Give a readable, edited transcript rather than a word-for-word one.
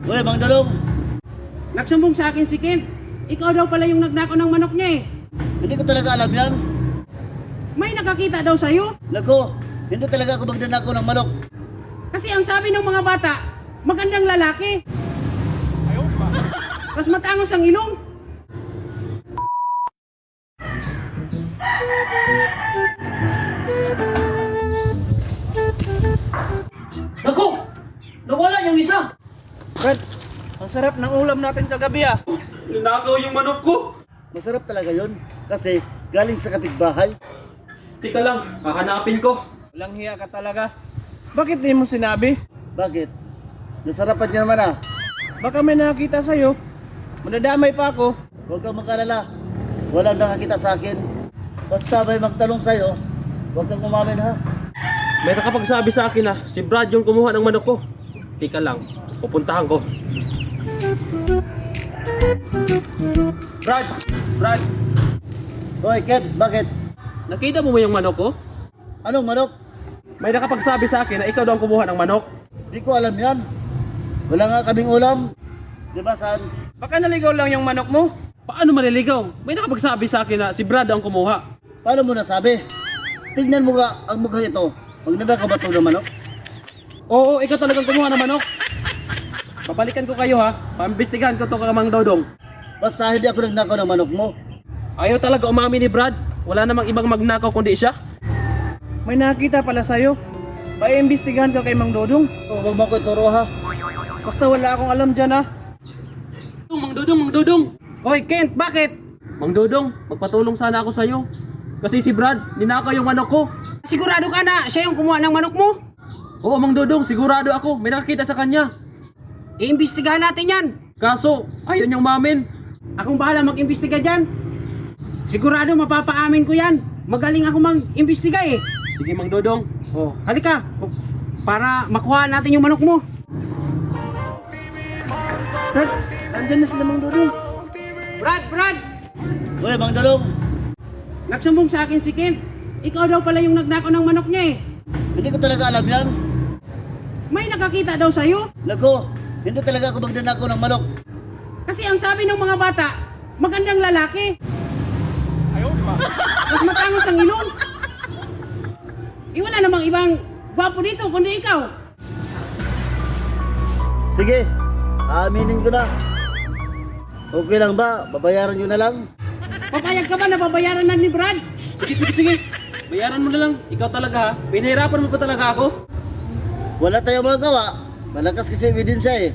Uy, Mang Dudong, Nagsumbong sa akin si Kent. Ikaw daw pala yung nagnakaw ng manok niya eh. hindi ko talaga alam yan. May nakakita daw sa'yo. Nako, hindi talaga ako magdanakaw ng manok. Kasi ang sabi ng mga bata, magandang lalaki. Tapos matangos ang ilong. Naku! Nawala yung isa! Brad, ang sarap ng ulam natin kagabi ah. Ninakaw yung manok ko! Masarap talaga yon kasi galing sa kapitbahay. Tika lang, hahanapin ko. Walang hiya ka talaga. Bakit di mo sinabi? Bakit? Nasarapan niya naman ah. Baka may nakakita sa'yo. Madadamay pa ako. Huwag kang makalala. Walang nakakita sa akin. Basta may magtanong sa'yo, huwag kang umamin ha. May nakapagsabi sa akin na si Brad yung kumuha ng manok ko. Tika lang, pupuntahan ko. Brad! Brad! Hoy, Ken, bakit? Nakita mo ba yung manok ko? Anong manok? May nakapagsabi sa akin na ikaw daw ang kumuha ng manok. Di ko alam yan. Wala nga kaming ulam. Di ba, San? Baka naligaw lang yung manok mo. Paano maliligaw? May nakapagsabi sa akin na si Brad ang kumuha. Paano mo nasabi? Tignan mo nga ang mukha nito. Magnanakaw ba ito ng manok? Oo, ikaw talagang kumuha ng manok. Babalikan ko kayo ha. Paimbestigahan ko to Mang Dodong. Basta hindi ako nagnakaw ng manok mo. Ayaw talaga umamin ni Brad. Wala namang ibang magnakaw kundi siya. May nakakita pala sa'yo. Paimbestigahan ka kay Mang Dodong. Huwag mo ko ituro ha. Basta wala akong alam dyan ah. Mang Dodong, Mang Dodong. Hoy Kent, bakit? Mang Dodong, magpatulong sana ako sa'yo. Kasi si Brad, ninakaw yung manok ko. Sigurado ka na siya yung kumuha ng manok mo? Oo, Mang Dodong, sigurado ako. May nakakita sa kanya. Iimbestigahan natin yan. Kaso, ayaw niyang umamin. Akong bahala mag-imbestiga dyan. Sigurado mapapaamin ko yan. Magaling ako mag-imbestiga eh. Sige, Mang Dodong. Oh, halika. Para makuha natin yung manok mo. Brad, nandyan na sila Mang Dodong. Brad! Uy, Mang Dudong, Nagsumbong sa akin si Kent. Ikaw daw pala yung nagnakaw ng manok niya eh. hindi ko talaga alam yan. May nakakita daw sa'yo. Nako, hindi talaga ako magdanakaw ng manok. Kasi ang sabi ng mga bata, magandang lalaki. Mas matangos ang ilong. Wala namang ibang gwapo dito kundi ikaw. Sige, aaminin ko na. Okay lang ba? Babayaran nyo na lang? Papayag ka ba na babayaran na ni Brad? Sige. Bayaran mo na lang. Ikaw talaga ha. Pinahirapan mo pa talaga ako. Wala tayong magawa. Malakas kasi ebidensya eh.